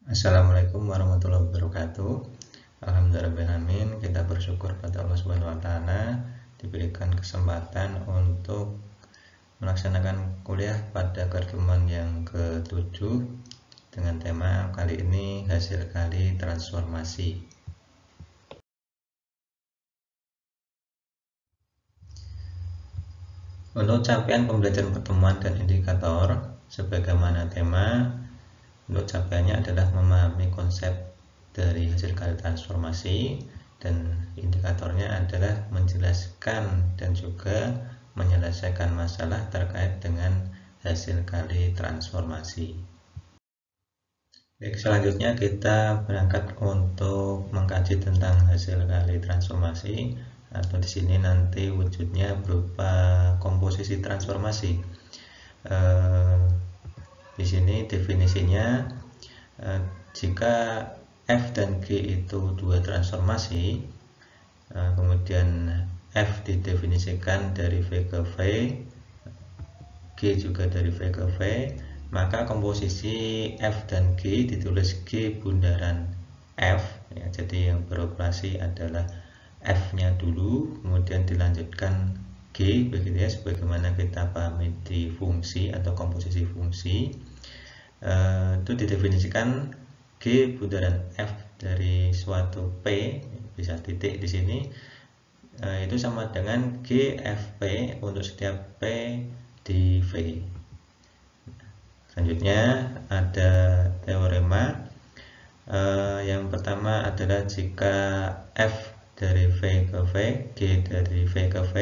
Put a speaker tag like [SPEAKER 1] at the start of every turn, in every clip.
[SPEAKER 1] Assalamualaikum warahmatullahi wabarakatuh. Alhamdulillahirrahmanirrahim. Kita bersyukur pada Allah Subhanahu wa taala diberikan kesempatan untuk melaksanakan kuliah pada pertemuan yang ke-7 dengan tema kali ini hasil kali transformasi. Untuk capaian pembelajaran pertemuan dan indikator sebagaimana tema, untuk capaiannya adalah memahami konsep dari hasil kali transformasi, dan indikatornya adalah menjelaskan dan juga menyelesaikan masalah terkait dengan hasil kali transformasi. Baik, selanjutnya kita berangkat untuk mengkaji tentang hasil kali transformasi, atau di sini nanti wujudnya berupa komposisi transformasi. Di sini definisinya, jika F dan G itu dua transformasi, kemudian F didefinisikan dari V ke V, G juga dari V ke V, maka komposisi F dan G ditulis G bundaran F, ya, jadi yang beroperasi adalah F-nya dulu, kemudian dilanjutkan G, begitu ya, sebagaimana kita pahami di fungsi atau komposisi fungsi. Itu didefinisikan G bundaran F dari suatu P, bisa titik di sini, itu sama dengan GFP untuk setiap P di V. Selanjutnya ada teorema. Yang pertama adalah jika F dari V ke V, G dari V ke V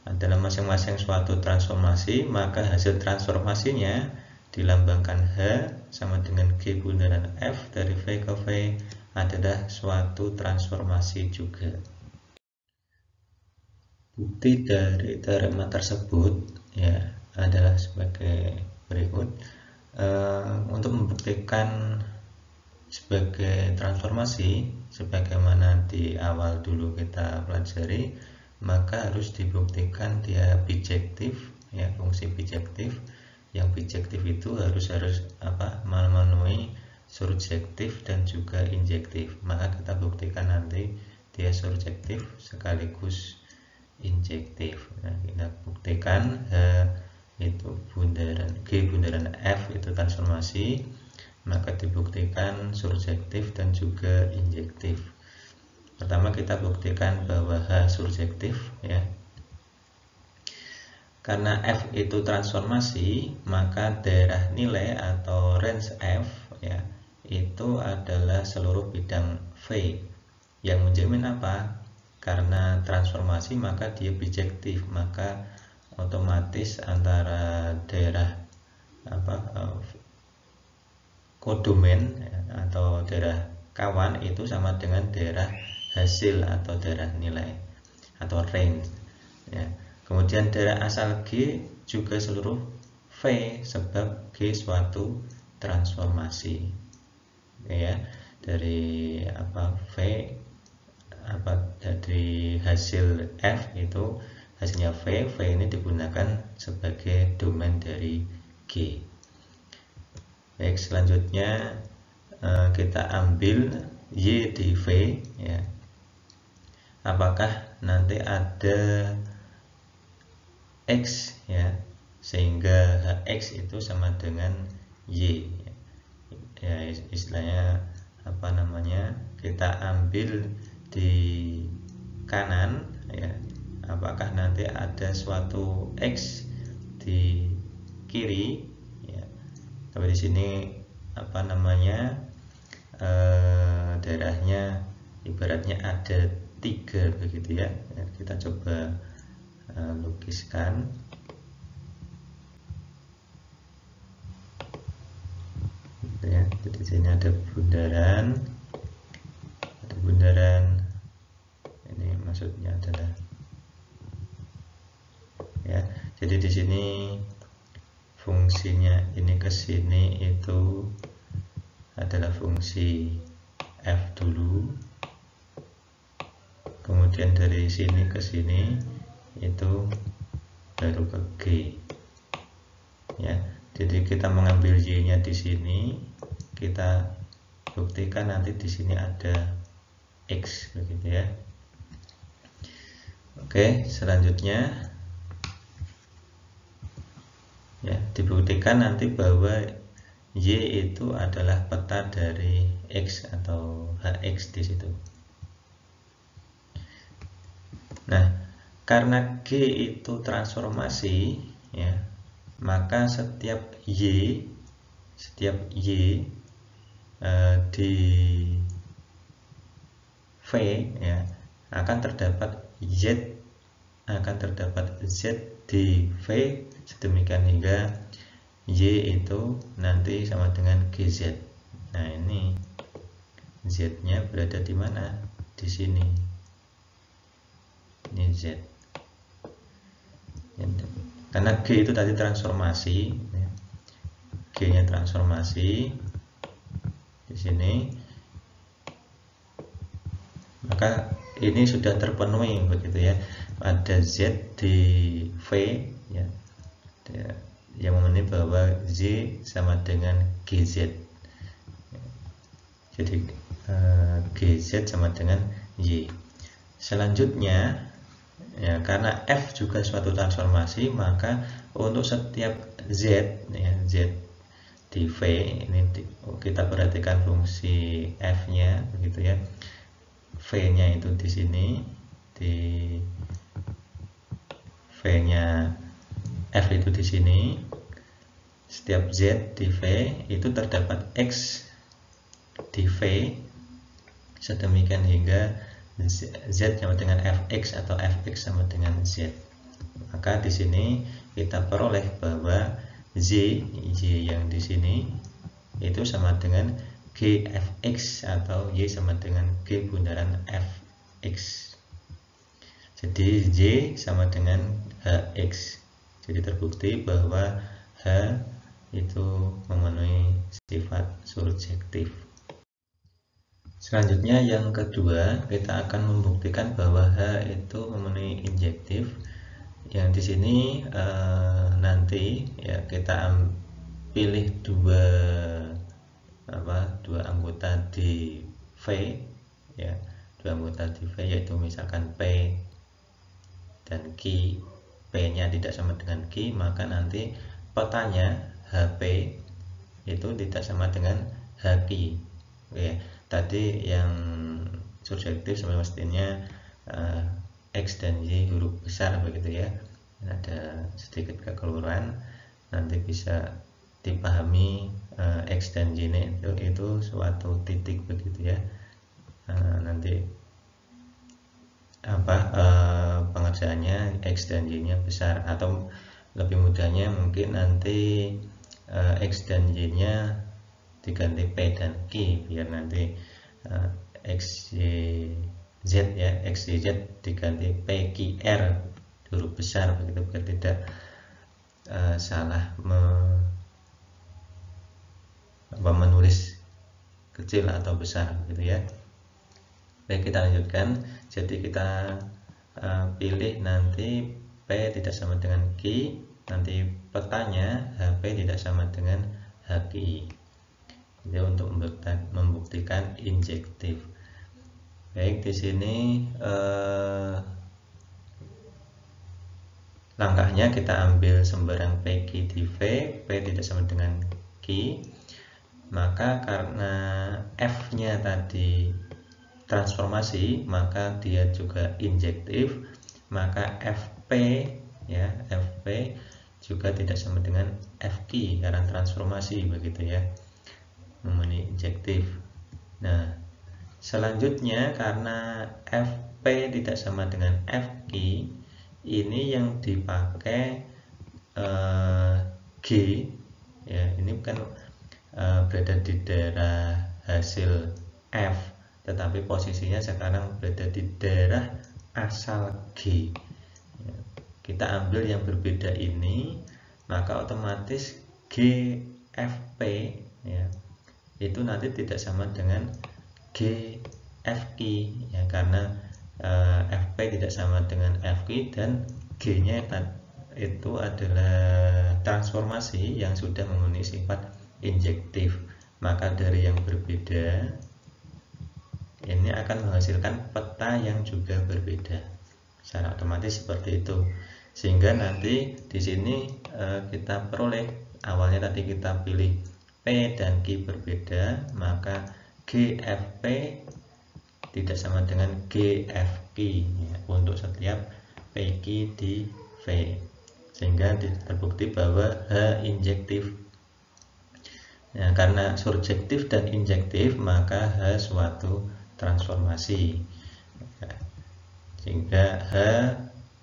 [SPEAKER 1] adalah masing-masing suatu transformasi, maka hasil transformasinya dilambangkan H sama dengan G bundaran F dari V ke V adalah suatu transformasi juga. Bukti dari teorema tersebut ya adalah sebagai berikut. Untuk membuktikan sebagai transformasi sebagaimana di awal dulu kita pelajari, maka harus dibuktikan dia bijektif, ya, fungsi bijektif. Yang bijektif itu harus memenuhi surjektif dan juga injektif. Maka kita buktikan nanti dia surjektif sekaligus injektif. Nah, kita buktikan itu bundaran G bundaran F itu transformasi, maka dibuktikan surjektif dan juga injektif. Pertama kita buktikan bahwa H surjektif, ya. Karena F itu transformasi, maka daerah nilai atau range F, ya, itu adalah seluruh bidang V. Yang menjamin apa? Karena transformasi maka dia bijektif, maka otomatis antara daerah kodomen atau daerah kawan itu sama dengan daerah hasil atau daerah nilai atau range, ya. Kemudian daerah asal G juga seluruh V, sebab G suatu transformasi, ya, dari V dari hasil F itu hasilnya V ini digunakan sebagai domain dari G. Baik, selanjutnya kita ambil Y di V, ya. Apakah nanti ada X, ya, sehingga Hx itu sama dengan Y, ya, istilahnya kita ambil di kanan, ya, apakah nanti ada suatu X di kiri, ya. Tapi di sini daerahnya ibaratnya ada 3 begitu, ya. Kita coba lukiskan. Gitu ya. Jadi di sini ada bundaran. Ini maksudnya adalah, ya. Jadi di sini fungsinya ini ke sini itu adalah fungsi F dulu, kemudian dari sini ke sini itu baru ke G, ya. Jadi kita mengambil Y-nya di sini, kita buktikan nanti di sini ada X begitu ya. Oke, selanjutnya ya, dibuktikan nanti bahwa Y itu adalah peta dari X atau HX di situ. Nah, karena G itu transformasi ya, maka setiap Y di V ya akan terdapat Z di V, sedemikian hingga Y itu nanti sama dengan GZ. Nah, ini Z-nya berada di mana? Di sini. Ini Z. Karena G itu tadi transformasi, ya. G-nya transformasi di sini, maka ini sudah terpenuhi begitu ya. Ada Z di V ya, yang memenuhi bahwa Z sama dengan GZ. Jadi GZ sama dengan Y. Selanjutnya ya, karena F juga suatu transformasi, maka untuk setiap Z ya, Z di V ini kita perhatikan fungsi F-nya begitu ya. V-nya itu di sini, di V-nya F itu di sini. Setiap Z di V itu terdapat X di V, sedemikian hingga Z sama dengan Fx atau Fx sama dengan Z. Maka di sini kita peroleh bahwa Y yang di sini itu sama dengan Gfx atau Y sama dengan G bundaran Fx. Jadi Y sama dengan Hx. Jadi terbukti bahwa H itu memenuhi sifat surjektif. Selanjutnya yang kedua, kita akan membuktikan bahwa H itu memenuhi injektif. Yang di sini nanti ya kita pilih dua anggota di V ya, dua anggota di V, yaitu misalkan P dan Q. P-nya tidak sama dengan Q, maka nanti petanya HP itu tidak sama dengan HQ. Oke, tadi yang surjektif semestinya X dan Y huruf besar begitu ya. Ada sedikit kekeliruan, nanti bisa dipahami X dan Y itu suatu titik begitu ya. Nanti pengerjaannya X dan Y nya besar, atau lebih mudahnya mungkin nanti X dan Y nya diganti P dan Q, biar nanti X Y Z ya, X Y Z diganti P Q R huruf besar begitu, biar tidak salah menulis kecil atau besar gitu ya. Baik, kita lanjutkan. Jadi kita pilih nanti P tidak sama dengan Q, nanti petanya HP tidak sama dengan HQ. Jadi untuk membuktikan injektif. Baik, di sini langkahnya kita ambil sembarang PQ di V, P tidak sama dengan Q, maka karena F-nya tadi transformasi, maka dia juga injektif, maka FP ya, FP juga tidak sama dengan FQ karena transformasi begitu ya, memenuhi injektif. Nah, selanjutnya karena FP tidak sama dengan FQ, ini yang dipakai G ya, ini bukan berada di daerah hasil F, tetapi posisinya sekarang berada di daerah asal G. Kita ambil yang berbeda ini, maka otomatis GFP ya, itu nanti tidak sama dengan GFQ ya, karena FP tidak sama dengan FQ dan G-nya itu adalah transformasi yang sudah memenuhi sifat injektif. maka dari yang berbeda ini akan menghasilkan peta yang juga berbeda. Secara otomatis seperti itu. Sehingga nanti di sini kita peroleh, awalnya tadi kita pilih P dan Q berbeda, maka GFP tidak sama dengan GFQ ya, untuk setiap PQ di V. Sehingga terbukti bahwa H injektif. Ya, karena surjektif dan injektif, maka H suatu transformasi. Ya, sehingga H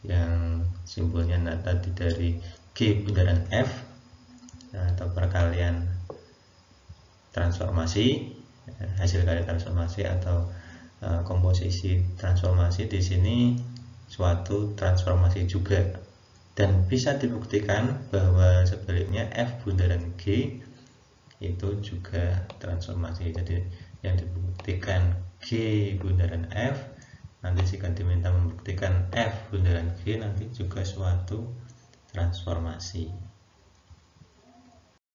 [SPEAKER 1] yang simbolnya tadi dari G bundaran F atau perkalian transformasi, hasil kali transformasi atau komposisi transformasi, di sini suatu transformasi juga, dan bisa dibuktikan bahwa sebaliknya F bundaran G itu juga transformasi. Jadi yang dibuktikan G bundaran F, nanti jika diminta membuktikan F bundaran G nanti juga suatu transformasi.